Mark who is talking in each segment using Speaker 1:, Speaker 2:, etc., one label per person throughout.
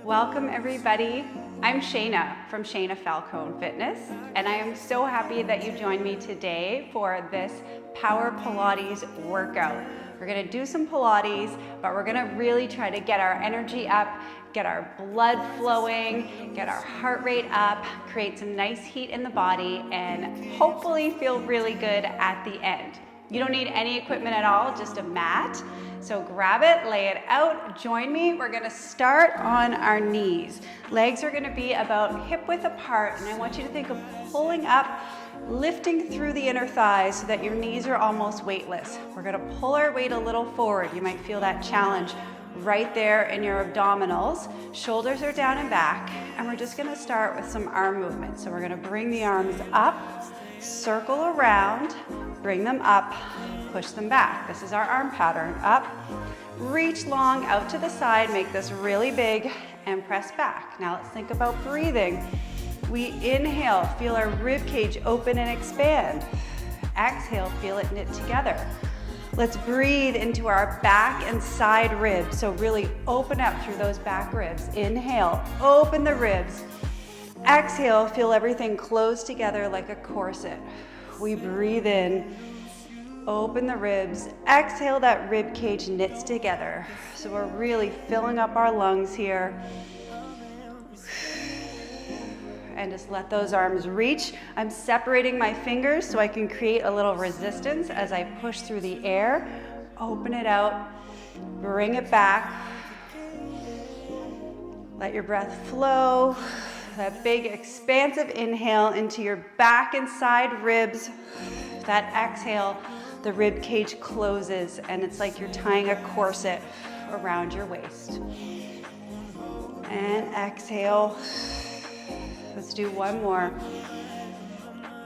Speaker 1: Welcome everybody. I'm Shaina from Shaina Falcone Fitness, and I am so happy that you joined me today for this Power Pilates workout. We're gonna do some Pilates, but we're gonna really try to get our energy up, get our blood flowing, get our heart rate up, create some nice heat in the body, and hopefully feel really good at the end. You don't need any equipment at all, just a mat. So grab it, lay it out, join me. We're gonna start on our knees. Legs are gonna be about hip width apart, and I want you to think of pulling up, lifting through the inner thighs so that your knees are almost weightless. We're gonna pull our weight a little forward. You might feel that challenge right there in your abdominals. Shoulders are down and back, and we're just gonna start with some arm movement. So we're gonna bring the arms up, circle around, bring them up, push them back. This is our arm pattern. Up, reach long out to the side, make this really big, and press back. Now let's think about breathing. We inhale, feel our rib cage open and expand. Exhale, feel it knit together. Let's breathe into our back and side ribs. So really open up through those back ribs. Inhale, open the ribs. Exhale, feel everything close together like a corset. We breathe in, open the ribs. Exhale, that rib cage knits together. So we're really filling up our lungs here. And just let those arms reach. I'm separating my fingers so I can create a little resistance as I push through the air. Open it out, bring it back. Let your breath flow. That big expansive inhale into your back and side ribs. That exhale, the rib cage closes and it's like you're tying a corset around your waist. And exhale. Let's do one more.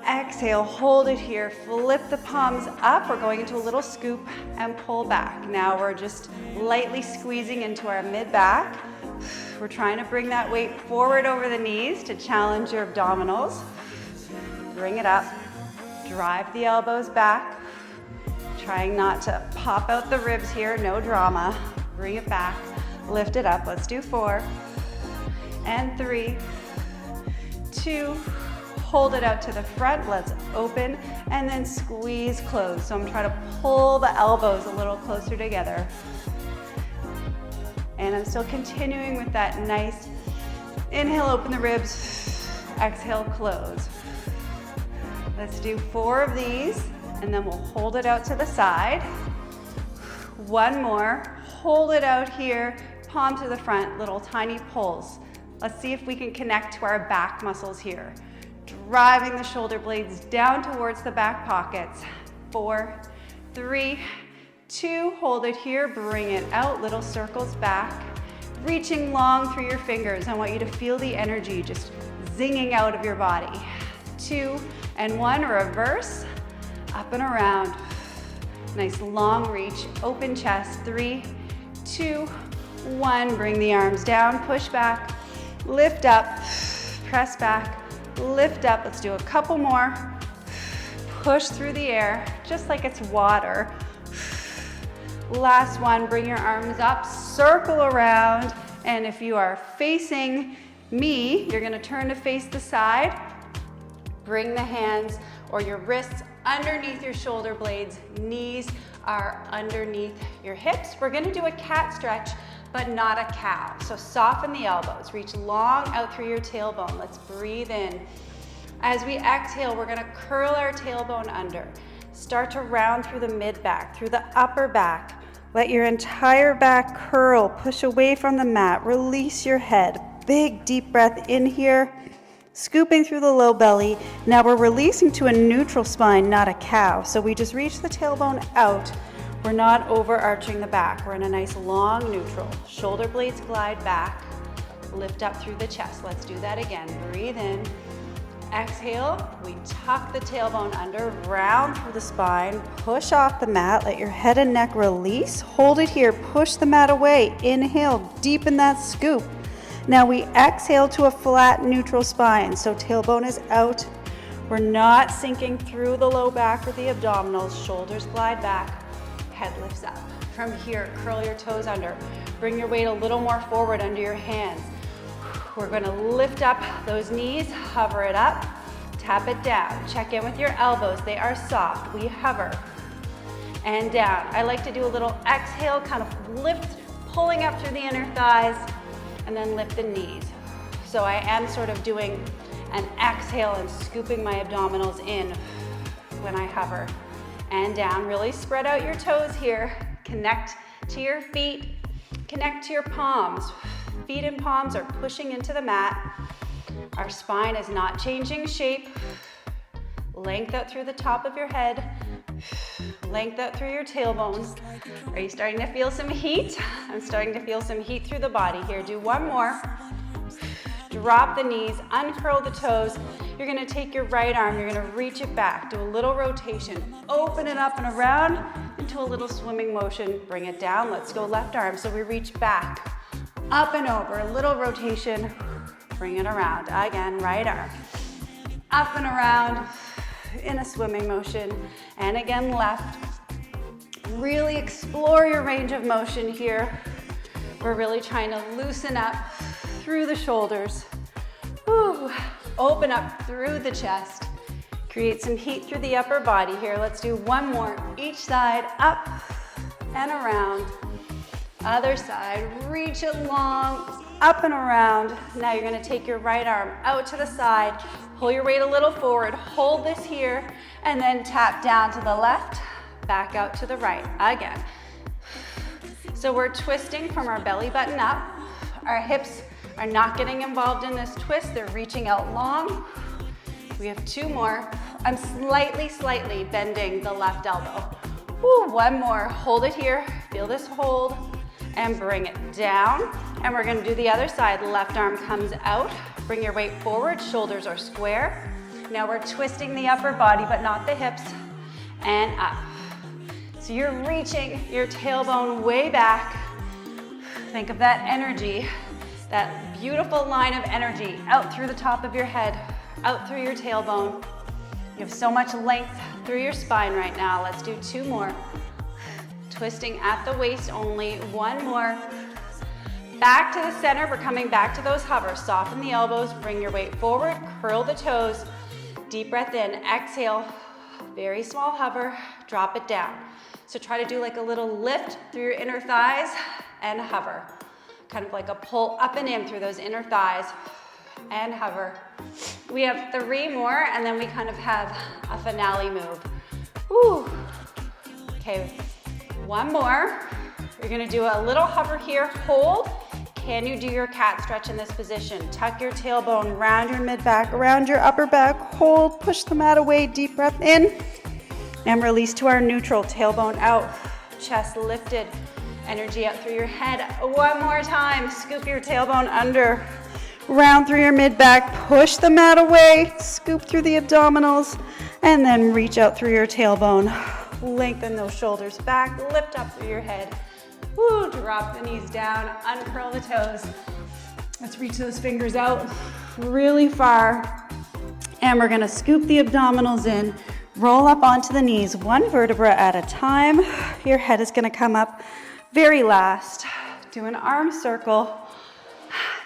Speaker 1: Exhale, hold it here. Flip the palms up. We're going into a little scoop and pull back. Now we're just lightly squeezing into our mid-back. We're trying to bring that weight forward over the knees to challenge your abdominals. Bring it up. Drive the elbows back. Trying not to pop out the ribs here, no drama. Bring it back. Lift it up. Let's do 4 and 3, 2, hold it out to the front. Let's open and then squeeze close. So I'm trying to pull the elbows a little closer together. And I'm still continuing with that nice inhale, open the ribs, exhale, close. Let's do 4 of these, and then we'll hold it out to the side. One more, hold it out here, palm to the front, little tiny pulls. Let's see if we can connect to our back muscles here. Driving the shoulder blades down towards the back pockets. 4, 3, 2, hold it here, bring it out, little circles back. Reaching long through your fingers. I want you to feel the energy just zinging out of your body. 2 and 1, reverse, up and around. Nice long reach, open chest. 3, 2, 1, bring the arms down, push back, lift up, press back, lift up. Let's do a couple more. Push through the air, just like it's water. Last one, bring your arms up, circle around, and if you are facing me, you're gonna turn to face the side. Bring the hands or your wrists underneath your shoulder blades. Knees are underneath your hips. We're gonna do a cat stretch, but not a cow. So soften the elbows, reach long out through your tailbone. Let's breathe in. As we exhale, we're gonna curl our tailbone under. Start to round through the mid-back, through the upper back. Let your entire back curl, push away from the mat, release your head. Big deep breath in here, scooping through the low belly. Now we're releasing to a neutral spine, not a cow. So we just reach the tailbone out. We're not overarching the back. We're in a nice long neutral. Shoulder blades glide back, lift up through the chest. Let's do that again. Breathe in. Exhale, we tuck the tailbone under, round through the spine, push off the mat, let your head and neck release. Hold it here, push the mat away. Inhale, deepen that scoop. Now we exhale to a flat neutral spine, so tailbone is out. We're not sinking through the low back or the abdominals. Shoulders glide back, head lifts up. From here, curl your toes under. Bring your weight a little more forward under your hands. We're gonna lift up those knees, hover it up, tap it down. Check in with your elbows, they are soft. We hover and down. I like to do a little exhale, kind of lift, pulling up through the inner thighs, and then lift the knees. So I am sort of doing an exhale and scooping my abdominals in when I hover and down. Really spread out your toes here. Connect to your feet, connect to your palms. Feet and palms are pushing into the mat. Our spine is not changing shape. Length out through the top of your head. Length out through your tailbones. Are you starting to feel some heat? I'm starting to feel some heat through the body here. Do one more. Drop the knees, uncurl the toes. You're gonna take your right arm, you're gonna reach it back. Do a little rotation. Open it up and around into a little swimming motion. Bring it down. Let's go left arm. So we reach back. Up and over, a little rotation, bring it around. Again, right arm. Up and around in a swimming motion. And again, left. Really explore your range of motion here. We're really trying to loosen up through the shoulders. Whew. Open up through the chest. Create some heat through the upper body here. Let's do one more. Each side, up and around. Other side, reach it long, up and around. Now you're gonna take your right arm out to the side, pull your weight a little forward, hold this here, and then tap down to the left, back out to the right, again. So we're twisting from our belly button up. Our hips are not getting involved in this twist, they're reaching out long. We have two more. I'm slightly bending the left elbow. Woo, one more, hold it here, feel this hold. And bring it down. And we're gonna do the other side. Left arm comes out. Bring your weight forward, shoulders are square. Now we're twisting the upper body, but not the hips. And up. So you're reaching your tailbone way back. Think of that energy, that beautiful line of energy out through the top of your head, out through your tailbone. You have so much length through your spine right now. Let's do two more. Twisting at the waist only. One more. Back to the center. We're coming back to those hovers. Soften the elbows. Bring your weight forward. Curl the toes. Deep breath in. Exhale. Very small hover. Drop it down. So try to do like a little lift through your inner thighs and hover. Kind of like a pull up and in through those inner thighs and hover. We have three more and then we kind of have a finale move. Woo. Okay. One more. You're gonna do a little hover here, hold. Can you do your cat stretch in this position? Tuck your tailbone, round your mid-back, around your upper back, hold, push the mat away, deep breath in, and release to our neutral, tailbone out, chest lifted, energy out through your head. One more time, scoop your tailbone under, round through your mid-back, push the mat away, scoop through the abdominals, and then reach out through your tailbone. Lengthen those shoulders back, lift up through your head. Woo, drop the knees down, uncurl the toes. Let's reach those fingers out really far. And we're gonna scoop the abdominals in, roll up onto the knees, one vertebra at a time. Your head is gonna come up very last. Do an arm circle.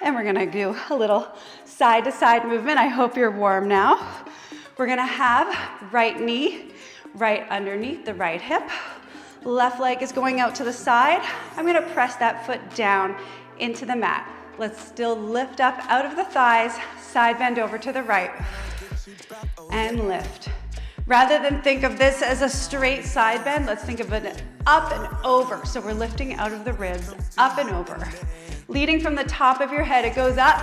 Speaker 1: And we're gonna do a little side to side movement. I hope you're warm now. We're gonna have right knee right underneath the right hip. Left leg is going out to the side. I'm gonna press that foot down into the mat. Let's still lift up out of the thighs, side bend over to the right, and lift. Rather than think of this as a straight side bend, let's think of it up and over. So we're lifting out of the ribs, up and over. Leading from the top of your head, it goes up,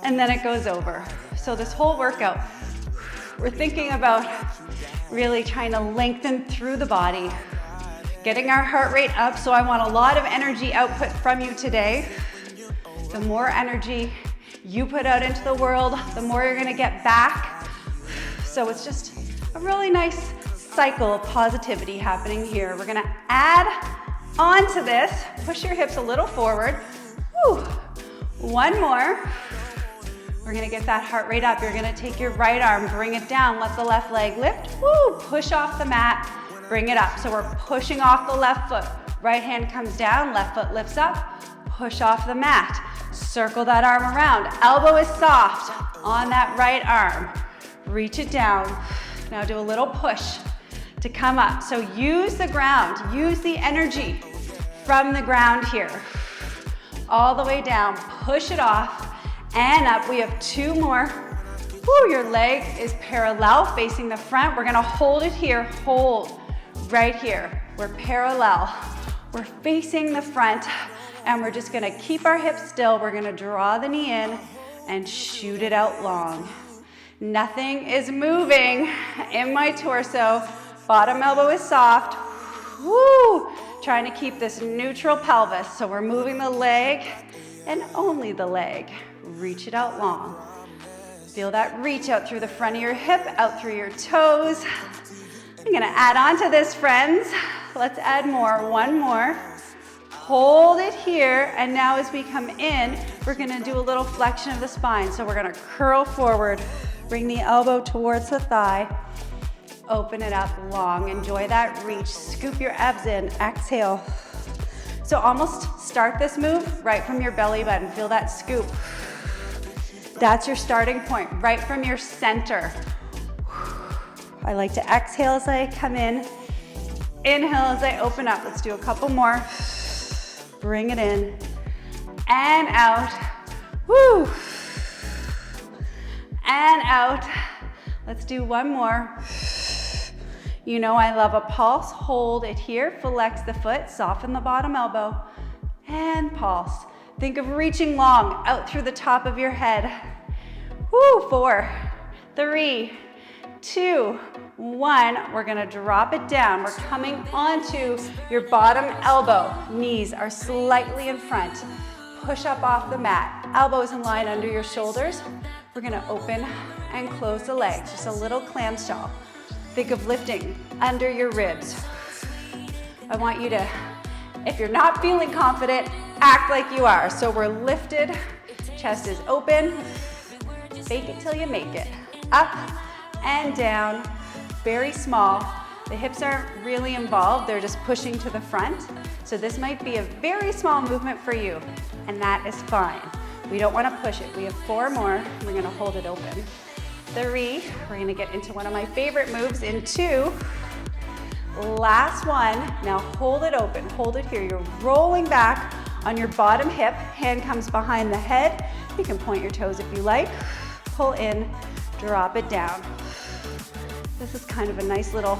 Speaker 1: and then it goes over. So this whole workout, we're thinking about really trying to lengthen through the body, getting our heart rate up. So I want a lot of energy output from you today. The more energy you put out into the world, the more you're gonna get back. So it's just a really nice cycle of positivity happening here. We're gonna add on to this, push your hips a little forward. Woo. One more. We're gonna get that heart rate up. You're gonna take your right arm, bring it down, let the left leg lift. Woo, push off the mat, bring it up. So we're pushing off the left foot. Right hand comes down, left foot lifts up, push off the mat. Circle that arm around. Elbow is soft on that right arm. Reach it down. Now do a little push to come up. So use the ground, use the energy from the ground here. All the way down, push it off and up. We have 2 more. Woo, your leg is parallel facing the front. We're gonna hold it here, hold right here. We're parallel. We're facing the front and we're just gonna keep our hips still. We're gonna draw the knee in and shoot it out long. Nothing is moving in my torso. Bottom elbow is soft. Woo! Trying to keep this neutral pelvis. So we're moving the leg and only the leg. Reach it out long. Feel that reach out through the front of your hip, out through your toes. I'm gonna add on to this, friends. Let's add more, 1 more. Hold it here, and now as we come in, we're gonna do a little flexion of the spine. So we're gonna curl forward, bring the elbow towards the thigh, open it up long, enjoy that reach, scoop your abs in, exhale. So almost start this move right from your belly button, feel that scoop. That's your starting point, right from your center. I like to exhale as I come in, inhale as I open up. Let's do a couple more. Bring it in and out. Woo! And out. Let's do 1 more. You know I love a pulse. Hold it here, flex the foot, soften the bottom elbow, and pulse. Think of reaching long out through the top of your head. Woo, 4, 3, 2, 1. We're gonna drop it down. We're coming onto your bottom elbow. Knees are slightly in front. Push up off the mat. Elbows in line under your shoulders. We're gonna open and close the legs. Just a little clamshell. Think of lifting under your ribs. I want you to, if you're not feeling confident, act like you are. So we're lifted, chest is open. Fake it till you make it. Up and down, very small. The hips aren't really involved, they're just pushing to the front. So this might be a very small movement for you, and that is fine. We don't want to push it. We have 4 more. We're gonna hold it open. 3, we're gonna get into one of my favorite moves in 2. Last one, now hold it open, hold it here. You're rolling back on your bottom hip, hand comes behind the head. You can point your toes if you like. Pull in, drop it down. This is kind of a nice little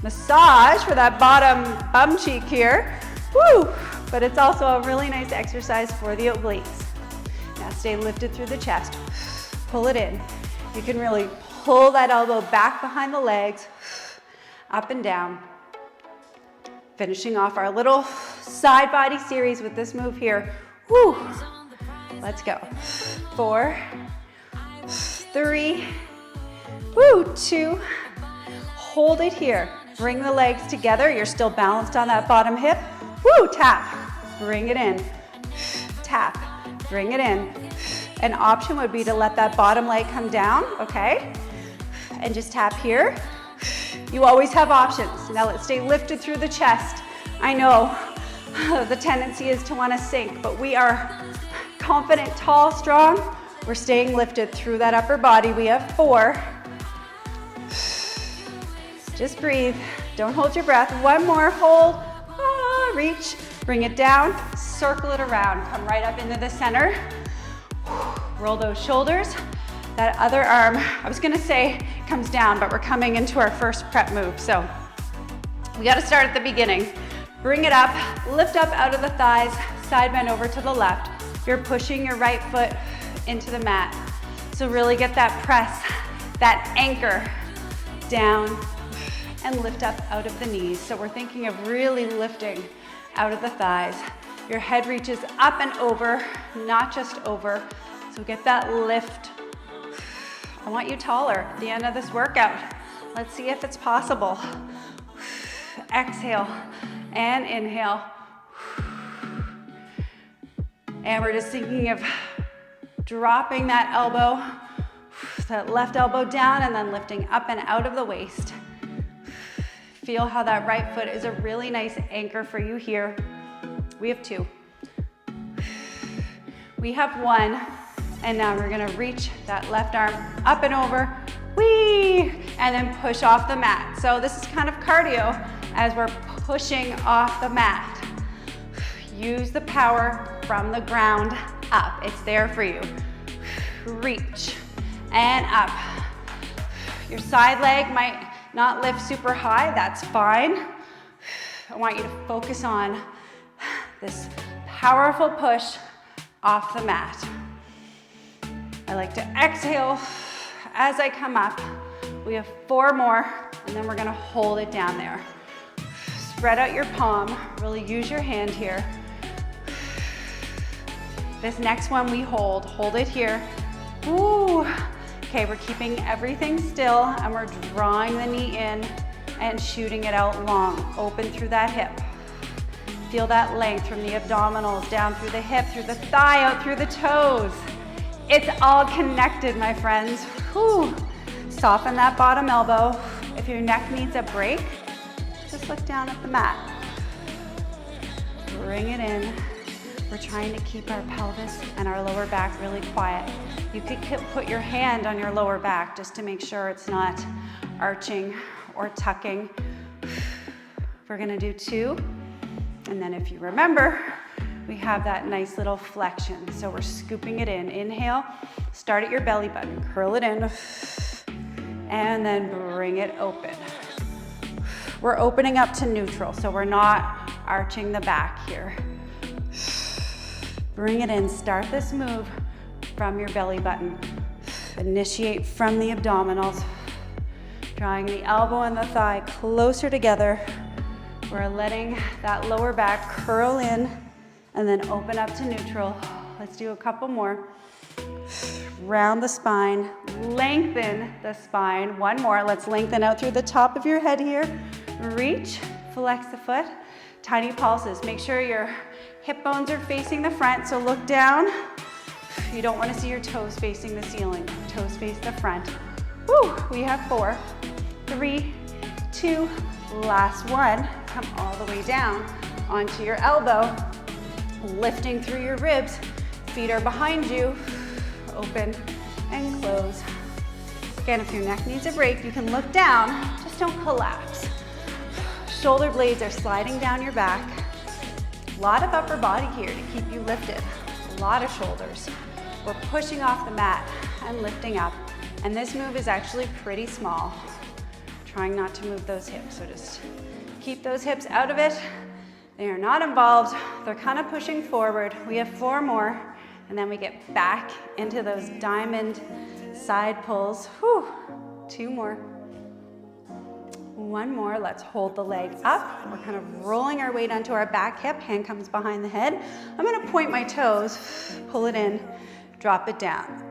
Speaker 1: massage for that bottom bum cheek here. Woo! But it's also a really nice exercise for the obliques. Now stay lifted through the chest. Pull it in. You can really pull that elbow back behind the legs, up and down. Finishing off our little side body series with this move here. Woo! Let's go. 4, 3, 2. Hold it here. Bring the legs together. You're still balanced on that bottom hip. Woo! Tap. Bring it in. Tap. Bring it in. An option would be to let that bottom leg come down, okay? And just tap here. You always have options. Now let's stay lifted through the chest. I know the tendency is to want to sink, but we are confident, tall, strong. We're staying lifted through that upper body. We have 4. Just breathe. Don't hold your breath. 1 more. Hold. Reach. Bring it down. Circle it around. Come right up into the center. Roll those shoulders. That other arm, I was gonna say comes down, but we're coming into our first prep move. So we gotta start at the beginning. Bring it up, lift up out of the thighs, side bend over to the left. You're pushing your right foot into the mat. So really get that press, that anchor down and lift up out of the knees. So we're thinking of really lifting out of the thighs. Your head reaches up and over, not just over. So get that lift. I want you taller at the end of this workout. Let's see if it's possible. Exhale and inhale. And we're just thinking of dropping that elbow, that left elbow down, and then lifting up and out of the waist. Feel how that right foot is a really nice anchor for you here. We have 2. We have one, and now we're gonna reach that left arm up and over, whee, and then push off the mat. So this is kind of cardio as we're pushing off the mat. Use the power from the ground up. It's there for you. Reach and up. Your side leg might not lift super high, that's fine. I want you to focus on this powerful push off the mat. I like to exhale as I come up. We have 4 more, and then we're gonna hold it down there. Spread out your palm, really use your hand here. This next one we hold it here. Ooh. Okay, we're keeping everything still, and we're drawing the knee in and shooting it out long. Open through that hip. Feel that length from the abdominals, down through the hip, through the thigh, out through the toes. It's all connected, my friends. Whew. Soften that bottom elbow. If your neck needs a break, just look down at the mat. Bring it in. We're trying to keep our pelvis and our lower back really quiet. You could put your hand on your lower back just to make sure it's not arching or tucking. We're gonna do 2. And then if you remember, we have that nice little flexion. So we're scooping it in. Inhale, start at your belly button, curl it in, and then bring it open. We're opening up to neutral, so we're not arching the back here. Bring it in, start this move from your belly button. Initiate from the abdominals, drawing the elbow and the thigh closer together. We're letting that lower back curl in and then open up to neutral. Let's do a couple more. Round the spine, lengthen the spine. One more, let's lengthen out through the top of your head here. Reach, flex the foot, tiny pulses. Make sure your hip bones are facing the front, so look down. You don't want to see your toes facing the ceiling. Toes face the front. Woo, we have 4, 3, 2, last one. Come all the way down onto your elbow, lifting through your ribs. Feet are behind you. Open and close. Again, if your neck needs a break, you can look down, just don't collapse. Shoulder blades are sliding down your back. A lot of upper body here to keep you lifted. A lot of shoulders. We're pushing off the mat and lifting up. And this move is actually pretty small. Trying not to move those hips, so just keep those hips out of it. They are not involved. They're kind of pushing forward. We have 4 more, and then we get back into those diamond side pulls. Whew. 2 more. 1 more. Let's hold the leg up. We're kind of rolling our weight onto our back hip. Hand comes behind the head. I'm going to point my toes, pull it in, drop it down.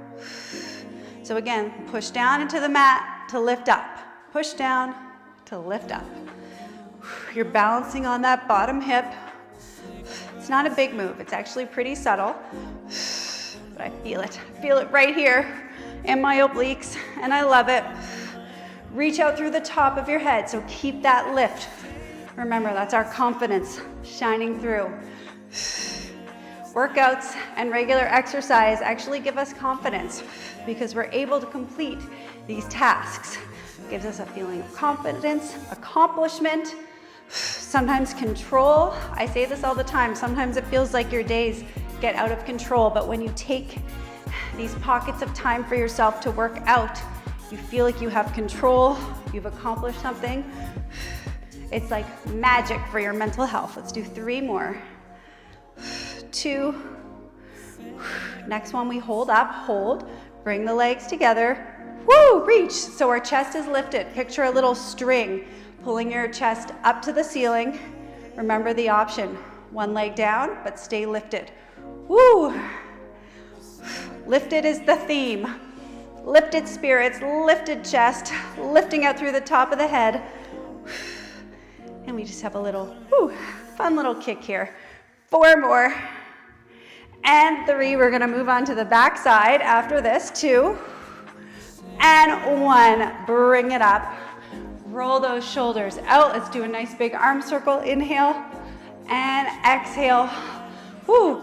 Speaker 1: So again, push down into the mat to lift up. Push down to lift up. You're balancing on that bottom hip. It's not a big move. It's actually pretty subtle, but I feel it. I feel it right here in my obliques, and I love it. Reach out through the top of your head, so keep that lift. Remember, that's our confidence shining through. Workouts and regular exercise actually give us confidence because we're able to complete these tasks. It gives us a feeling of confidence, accomplishment, sometimes control. I say this all the time. Sometimes it feels like your days get out of control, but when you take these pockets of time for yourself to work out, you feel like you have control, you've accomplished something. It's like magic for your mental health. Let's do 3 more. 2. Next one we hold up, hold. Bring the legs together. Woo, reach. So our chest is lifted. Picture a little string pulling your chest up to the ceiling. Remember the option. 1 leg down, but stay lifted. Woo. Lifted is the theme. Lifted spirits, lifted chest, lifting out through the top of the head. And we just have a little fun little kick here. 4 more. And 3, we're gonna move on to the back side after this. 2. And 1, bring it up. Roll those shoulders out. Let's do a nice big arm circle. Inhale and exhale. Woo.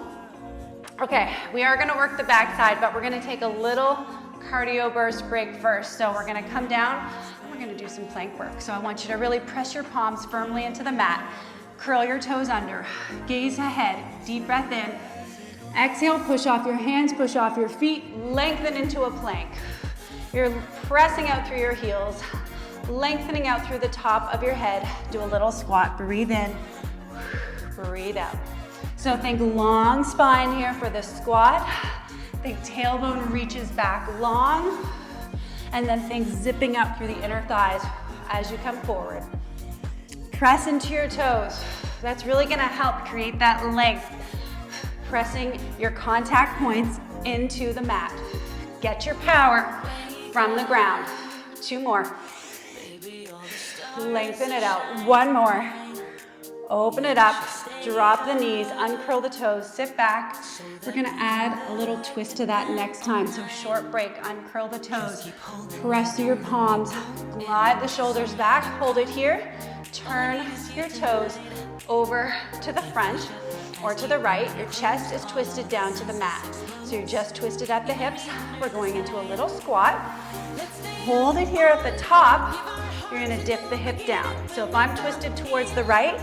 Speaker 1: Okay, we are gonna work the back side, but we're gonna take a little cardio burst break first. So we're gonna come down, and we're gonna do some plank work. So I want you to really press your palms firmly into the mat. Curl your toes under, gaze ahead, deep breath in. Exhale, push off your hands, push off your feet, lengthen into a plank. You're pressing out through your heels, lengthening out through the top of your head. Do a little squat, breathe in, breathe out. So think long spine here for the squat. Think tailbone reaches back long, and then think zipping up through the inner thighs as you come forward. Press into your toes. That's really gonna help create that length. Pressing your contact points into the mat. Get your power from the ground. 2 more. Lengthen it out. 1 more. Open it up. Drop the knees, uncurl the toes, sit back. We're gonna add a little twist to that next time. So short break, uncurl the toes. Press through your palms. Glide the shoulders back. Hold it here. Turn your toes over to the front or to the right. Your chest is twisted down to the mat. So you're just twisted at the hips. We're going into a little squat. Hold it here at the top. You're gonna dip the hip down. So if I'm twisted towards the right,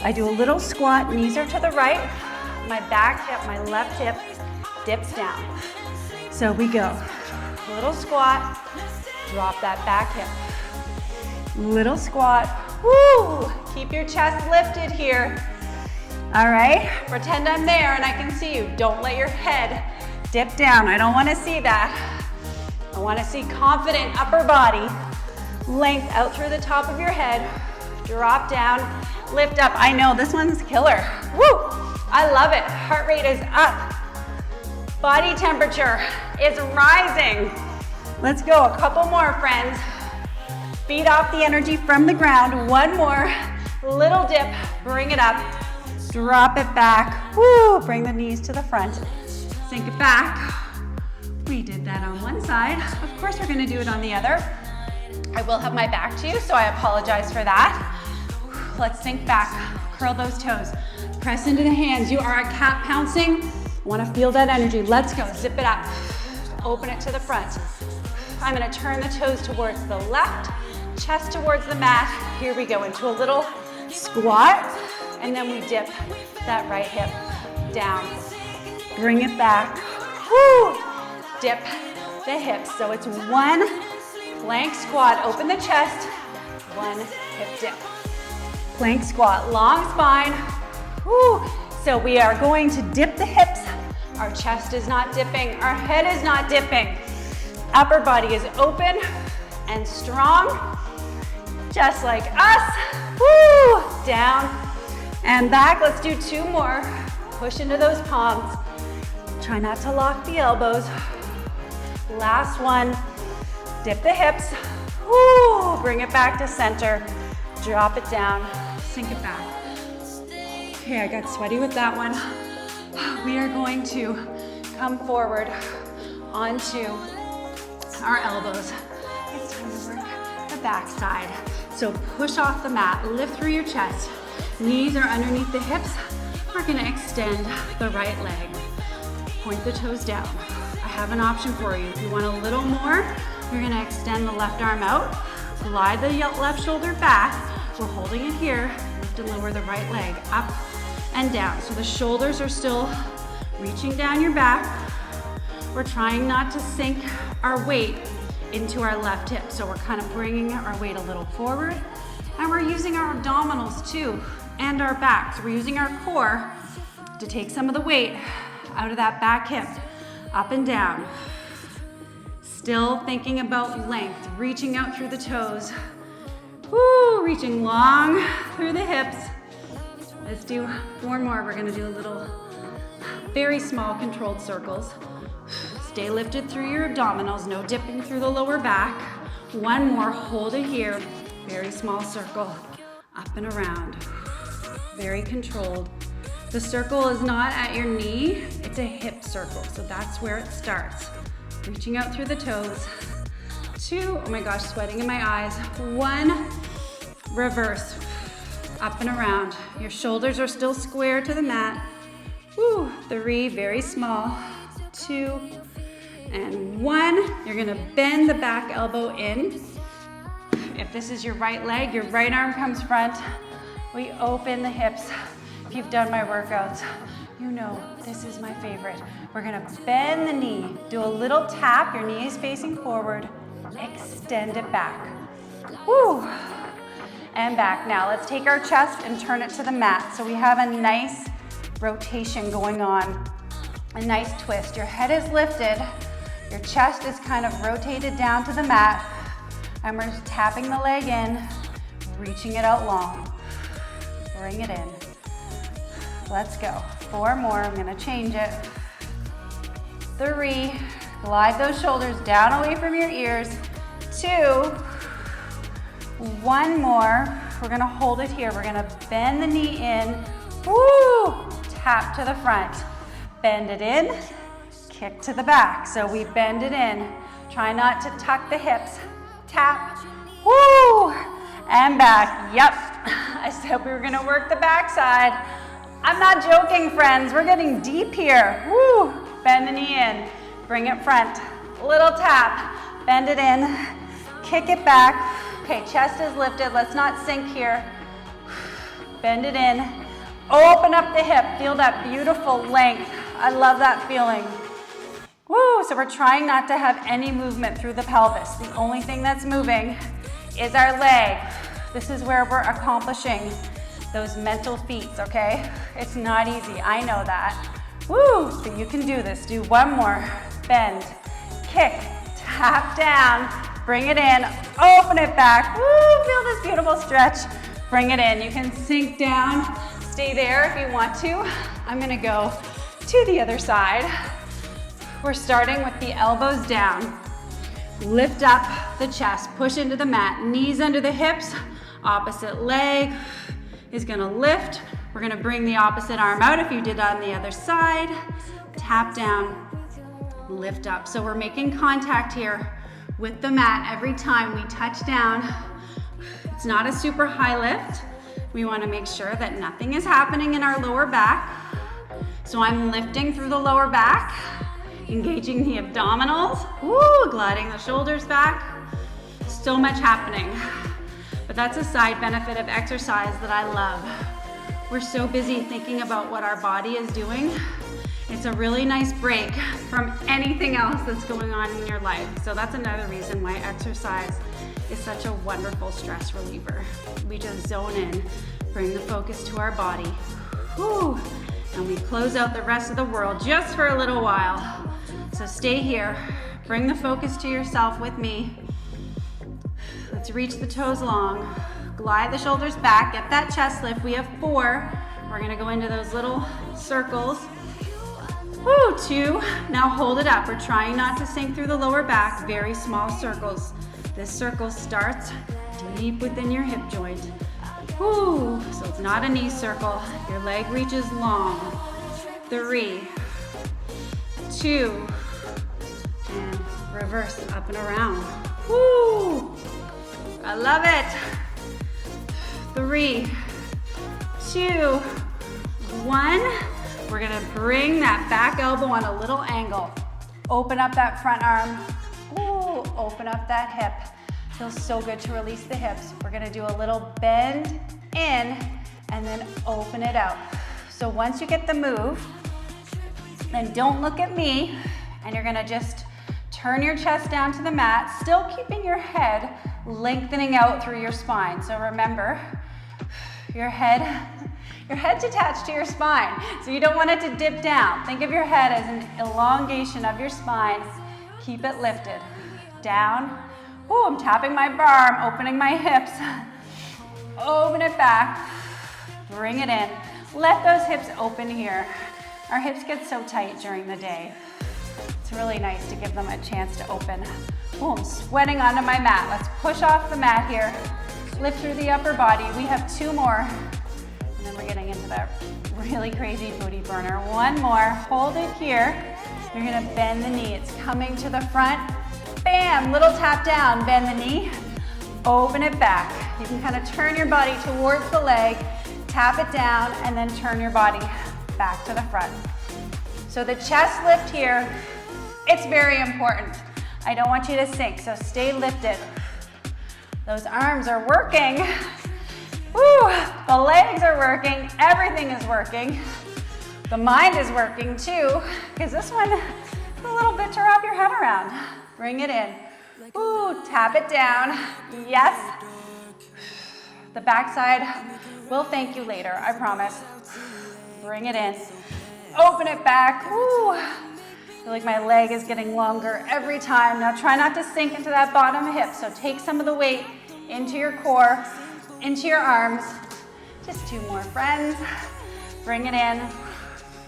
Speaker 1: I do a little squat, knees are to the right. My back hip, my left hip dips down. So we go. Little squat, drop that back hip. Little squat, woo! Keep your chest lifted here. All right, pretend I'm there and I can see you. Don't let your head dip down. I don't wanna see that. I wanna see confident upper body, length out through the top of your head, drop down, lift up. I know this one's killer. Woo! I love it. Heart rate is up. Body temperature is rising. Let's go, a couple more, friends. Feed off the energy from the ground. 1 more, little dip, bring it up. Drop it back. Woo! Bring the knees to the front. Sink it back. We did that on one side. Of course, we're gonna do it on the other. I will have my back to you, so I apologize for that. Let's sink back, curl those toes. Press into the hands. You are a cat pouncing. I wanna feel that energy. Let's go, zip it up. Open it to the front. I'm gonna turn the toes towards the left, chest towards the mat. Here we go into a little squat, and then we dip that right hip down. Bring it back. Woo! Dip the hips. So it's 1 plank squat, open the chest, 1 hip dip. Plank squat, long spine. Woo! So we are going to dip the hips. Our chest is not dipping, our head is not dipping. Upper body is open and strong, just like us. Woo! Down and back. Let's do 2 more. Push into those palms. Try not to lock the elbows. Last one. Dip the hips. Woo! Bring it back to center. Drop it down. Sink it back. Okay, I got sweaty with that one. We are going to come forward onto our elbows. It's time to work the back side. So push off the mat, lift through your chest. Knees are underneath the hips. We're gonna extend the right leg. Point the toes down. I have an option for you. If you want a little more, you're gonna extend the left arm out, glide the left shoulder back. We're holding it here. Lift and lower the right leg up and down. So the shoulders are still reaching down your back. We're trying not to sink our weight into our left hip. So we're kind of bringing our weight a little forward, and we're using our abdominals too, and our back. So we're using our core to take some of the weight out of that back hip, up and down. Still thinking about length, reaching out through the toes. Woo, reaching long through the hips. Let's do 4 more. We're gonna do a little, very small controlled circles. Stay lifted through your abdominals, no dipping through the lower back. 1 more, hold it here. Very small circle, up and around. Very controlled. The circle is not at your knee, it's a hip circle, so that's where it starts. Reaching out through the toes. 2, oh my gosh, sweating in my eyes. 1, reverse, up and around. Your shoulders are still square to the mat. Woo, 3, very small, 2, and 1. You're gonna bend the back elbow in. If this is your right leg, your right arm comes front. We open the hips. If you've done my workouts, you know this is my favorite. We're gonna bend the knee, do a little tap, your knee is facing forward, extend it back. Woo, and back. Now let's take our chest and turn it to the mat. So we have a nice rotation going on, a nice twist. Your head is lifted, your chest is kind of rotated down to the mat, and we're just tapping the leg in, reaching it out long. Bring it in. Let's go. 4 more, I'm gonna change it. 3, glide those shoulders down away from your ears. 2, 1 more. We're gonna hold it here. We're gonna bend the knee in. Woo! Tap to the front. Bend it in, kick to the back. So we bend it in. Try not to tuck the hips. Tap, woo! And back. Yep, I said we were gonna work the backside. I'm not joking, friends. We're getting deep here. Woo! Bend the knee in, bring it front. Little tap, bend it in, kick it back. Okay, chest is lifted. Let's not sink here. Bend it in. Open up the hip. Feel that beautiful length. I love that feeling. Woo! So we're trying not to have any movement through the pelvis. The only thing that's moving is our leg. This is where we're accomplishing those mental feats, okay? It's not easy, I know that. Woo! But you can do this. Do 1 more. Bend, kick, tap down, bring it in, open it back. Woo! Feel this beautiful stretch. Bring it in. You can sink down. Stay there if you want to. I'm gonna go to the other side. We're starting with the elbows down. Lift up the chest, push into the mat, knees under the hips, opposite leg is gonna lift. We're gonna bring the opposite arm out if you did on the other side. Tap down, lift up. So we're making contact here with the mat every time we touch down. It's not a super high lift. We wanna make sure that nothing is happening in our lower back. So I'm lifting through the lower back, engaging the abdominals, woo, gliding the shoulders back. So much happening. But that's a side benefit of exercise that I love. We're so busy thinking about what our body is doing. It's a really nice break from anything else that's going on in your life. So that's another reason why exercise is such a wonderful stress reliever. We just zone in, bring the focus to our body. Whew. And we close out the rest of the world just for a little while. So stay here, bring the focus to yourself with me. Let's reach the toes long. Glide the shoulders back, get that chest lift. We have 4. We're gonna go into those little circles. Woo, 2. Now hold it up. We're trying not to sink through the lower back. Very small circles. This circle starts deep within your hip joint. Woo, so it's not a knee circle. Your leg reaches long. 3, 2, and reverse up and around. Woo, I love it. 3, 2, 1. We're gonna bring that back elbow on a little angle. Open up that front arm. Ooh, open up that hip. Feels so good to release the hips. We're gonna do a little bend in and then open it out. So once you get the move, then don't look at me, and you're gonna just turn your chest down to the mat, still keeping your head lengthening out through your spine. So remember, your head's attached to your spine, so you don't want it to dip down. Think of your head as an elongation of your spine. Keep it lifted. Down. Oh, I'm tapping my bar, I'm opening my hips. Open it back. Bring it in. Let those hips open here. Our hips get so tight during the day. It's really nice to give them a chance to open. Oh, I'm sweating onto my mat. Let's push off the mat here. Lift through the upper body. We have 2 more. And then we're getting into that really crazy booty burner. 1 more. Hold it here. You're gonna bend the knee. It's coming to the front. Bam, little tap down. Bend the knee. Open it back. You can kind of turn your body towards the leg, tap it down, and then turn your body back to the front. So the chest lift here, it's very important. I don't want you to sink, so stay lifted. Those arms are working. Woo, the legs are working, everything is working. The mind is working too, because this one is a little bit to wrap your head around. Bring it in. Ooh, tap it down. Yes. The backside will thank you later, I promise. Bring it in. Open it back. Ooh. I feel like my leg is getting longer every time. Now try not to sink into that bottom hip. So take some of the weight into your core, into your arms. Just 2 more, friends. Bring it in.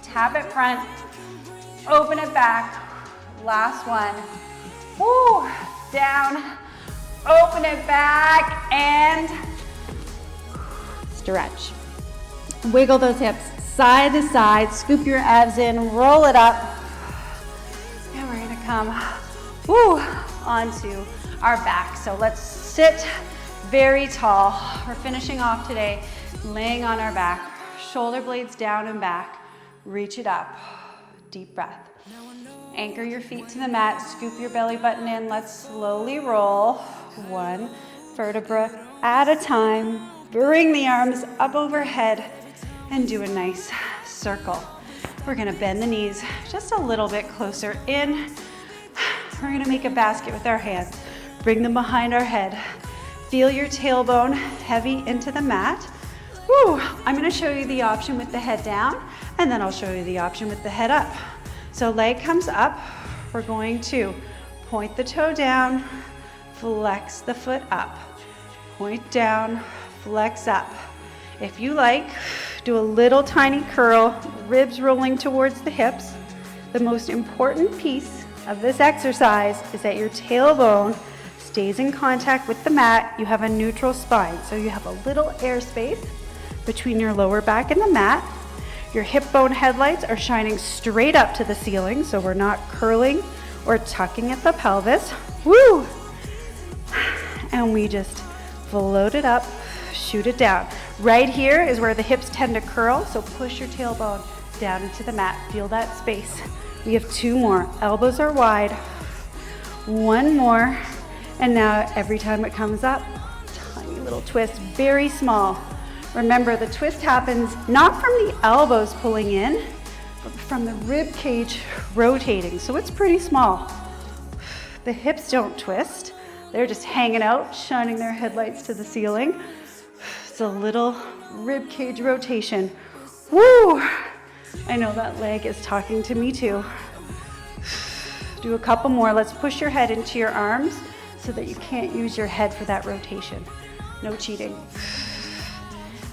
Speaker 1: Tap it front. Open it back. Last one. Woo. Down. Open it back and stretch. Wiggle those hips side to side. Scoop your abs in. Roll it up. And we're gonna come onto our back. So let's sit very tall. We're finishing off today laying on our back. Shoulder blades down and back. Reach it up. Deep breath. Anchor your feet to the mat. Scoop your belly button in. Let's slowly roll. 1 vertebra at a time. Bring the arms up overhead and do a nice circle. We're gonna bend the knees just a little bit closer in. We're gonna make a basket with our hands. Bring them behind our head. Feel your tailbone heavy into the mat. Woo. I'm gonna show you the option with the head down, and then I'll show you the option with the head up. So leg comes up. We're going to point the toe down, flex the foot up. Point down, flex up. If you like, do a little tiny curl, ribs rolling towards the hips. The most important piece of this exercise is that your tailbone stays in contact with the mat. You have a neutral spine, so you have a little airspace between your lower back and the mat. Your hip bone headlights are shining straight up to the ceiling, so we're not curling or tucking at the pelvis. Woo! And we just float it up, shoot it down. Right here is where the hips tend to curl, so push your tailbone down into the mat. Feel that space. We have 2 more. Elbows are wide. 1 more. And now every time it comes up, tiny little twist, very small. Remember, the twist happens not from the elbows pulling in, but from the rib cage rotating. So it's pretty small. The hips don't twist. They're just hanging out, shining their headlights to the ceiling. It's a little rib cage rotation. Woo! I know that leg is talking to me too. Do a couple more. Let's push your head into your arms so that you can't use your head for that rotation. No cheating.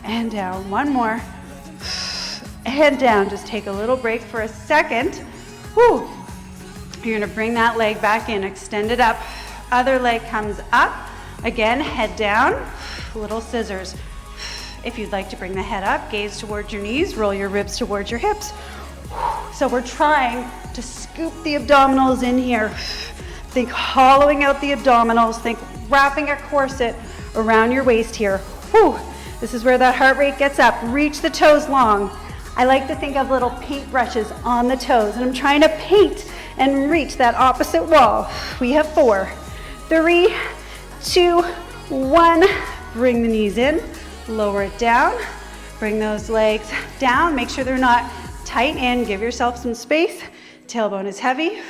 Speaker 1: And down. 1 more. And down. Just take a little break for a second. Woo! You're gonna bring that leg back in. Extend it up. Other leg comes up. Again, head down. Little scissors. If you'd like to bring the head up, gaze towards your knees, roll your ribs towards your hips. So we're trying to scoop the abdominals in here. Think hollowing out the abdominals. Think wrapping a corset around your waist here. Whew. This is where that heart rate gets up. Reach the toes long. I like to think of little paint brushes on the toes, and I'm trying to paint and reach that opposite wall. We have 4, 3, 2, 1. Bring the knees in, lower it down. Bring those legs down. Make sure they're not tight in. Give yourself some space. Tailbone is heavy.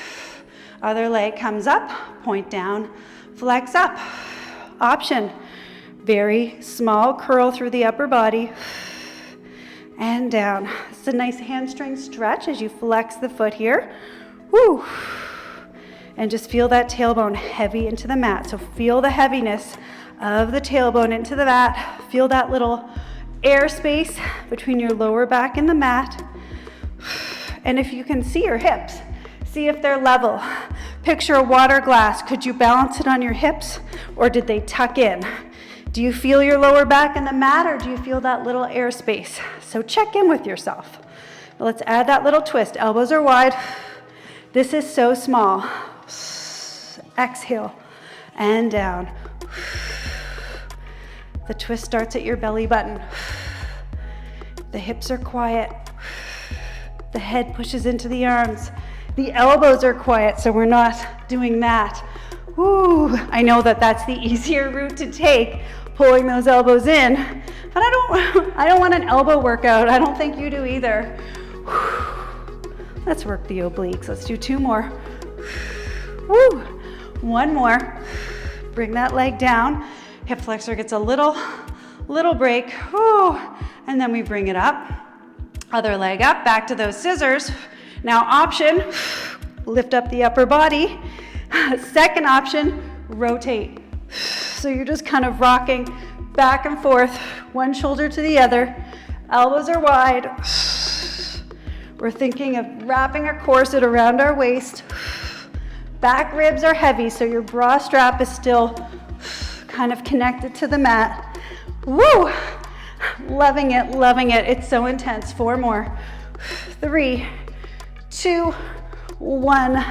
Speaker 1: Other leg comes up, point down, flex up. Option, very small curl through the upper body and down. It's a nice hamstring stretch as you flex the foot here. Woo! And just feel that tailbone heavy into the mat. So feel the heaviness of the tailbone into the mat. Feel that little air space between your lower back and the mat. And if you can see your hips, see if they're level. Picture a water glass. Could you balance it on your hips, or did they tuck in? Do you feel your lower back in the mat, or do you feel that little air space? So check in with yourself. Let's add that little twist. Elbows are wide. This is so small. Exhale and down. The twist starts at your belly button. The hips are quiet. The head pushes into the arms. The elbows are quiet, so we're not doing that. Woo, I know that that's the easier route to take, pulling those elbows in, but I don't want an elbow workout. I don't think you do either. Let's work the obliques. Let's do 2 more. Woo, 1 more. Bring that leg down. Hip flexor gets a little break. Woo, and then we bring it up. Other leg up, back to those scissors. Now option, lift up the upper body. Second option, rotate. So you're just kind of rocking back and forth, one shoulder to the other. Elbows are wide. We're thinking of wrapping a corset around our waist. Back ribs are heavy, so your bra strap is still kind of connected to the mat. Woo! Loving it, loving it. It's so intense. 4 more. 3, 2, 1.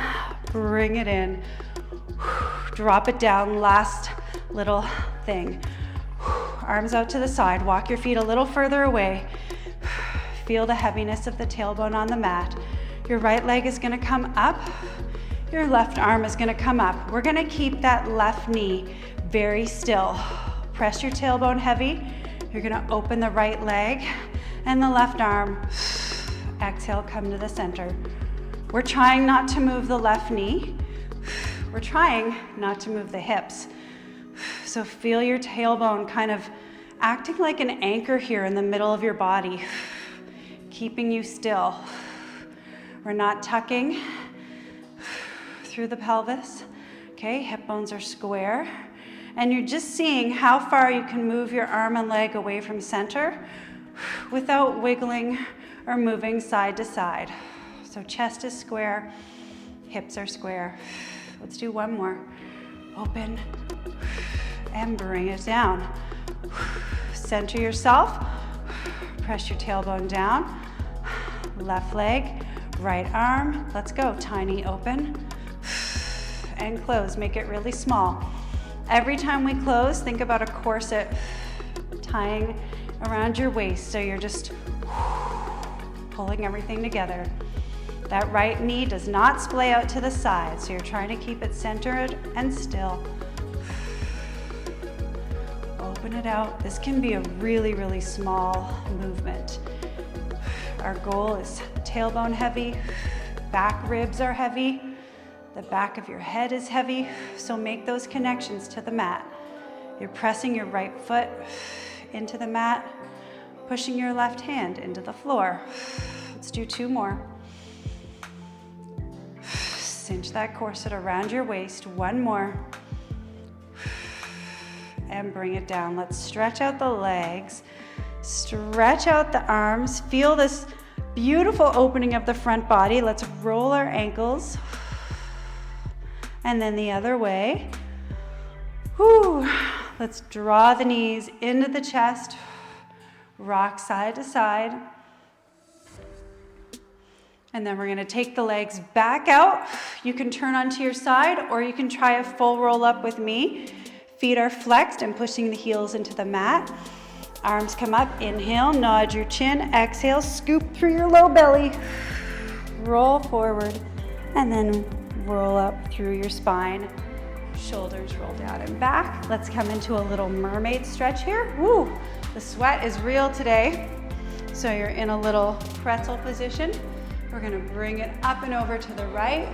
Speaker 1: Bring it in. Drop it down. Last little thing. Arms out to the side. Walk your feet a little further away. Feel the heaviness of the tailbone on the mat. Your right leg is going to come up. Your left arm is going to come up. We're going to keep that left knee very still. Press your tailbone heavy. You're going to open the right leg and the left arm. Exhale, come to the center. We're trying not to move the left knee. We're trying not to move the hips. So feel your tailbone kind of acting like an anchor here in the middle of your body, keeping you still. We're not tucking through the pelvis. Okay, hip bones are square. And you're just seeing how far you can move your arm and leg away from center without wiggling or moving side to side. So chest is square, hips are square. Let's do 1 more. Open and bring it down. Center yourself. Press your tailbone down. Left leg, right arm. Let's go. Tiny open and close. Make it really small. Every time we close, think about a corset tying around your waist. So you're just pulling everything together. That right knee does not splay out to the side. So you're trying to keep it centered and still. Open it out. This can be a really, really small movement. Our goal is tailbone heavy, back ribs are heavy, the back of your head is heavy, so make those connections to the mat. You're pressing your right foot into the mat, pushing your left hand into the floor. Let's do 2 more. Cinch that corset around your waist. 1 more. And bring it down. Let's stretch out the legs, stretch out the arms. Feel this beautiful opening of the front body. Let's roll our ankles. And then the other way. Whew. Let's draw the knees into the chest. Rock side to side. And then we're going to take the legs back out. You can turn onto your side or you can try a full roll up with me. Feet are flexed and pushing the heels into the mat. Arms come up. Inhale, nod your chin. Exhale, scoop through your low belly. Roll forward and then roll up through your spine. Shoulders roll down and back. Let's come into a little mermaid stretch here. Woo! The sweat is real today. So you're in a little pretzel position. We're going to bring it up and over to the right.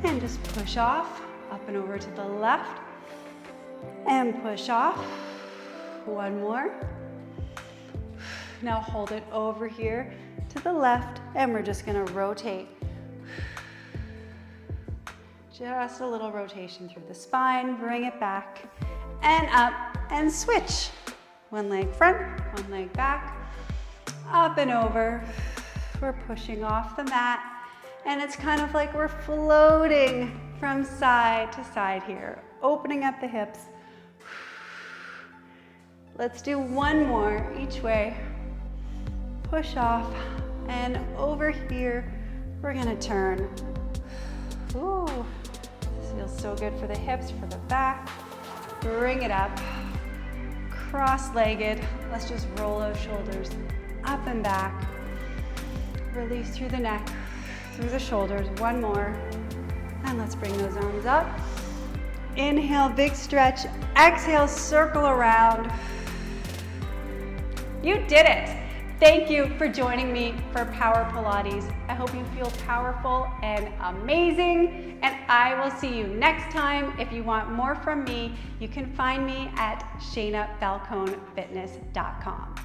Speaker 1: And just push off. Up and over to the left. And push off. 1 more. Now hold it over here to the left. And we're just going to rotate. Just a little rotation through the spine. Bring it back and up and switch. 1 leg front, 1 leg back. Up and over. We're pushing off the mat. And it's kind of like we're floating from side to side here. Opening up the hips. Let's do 1 more each way. Push off and over here. We're gonna turn. Ooh, this feels so good for the hips, for the back. Bring it up. Cross-legged. Let's just roll those shoulders up and back. Release through the neck, through the shoulders. One more. And let's bring those arms up. Inhale, big stretch. Exhale, circle around. You did it. Thank you for joining me for Power Pilates. I hope you feel powerful and amazing, and I will see you next time. If you want more from me, you can find me at ShainaFalconeFitness.com.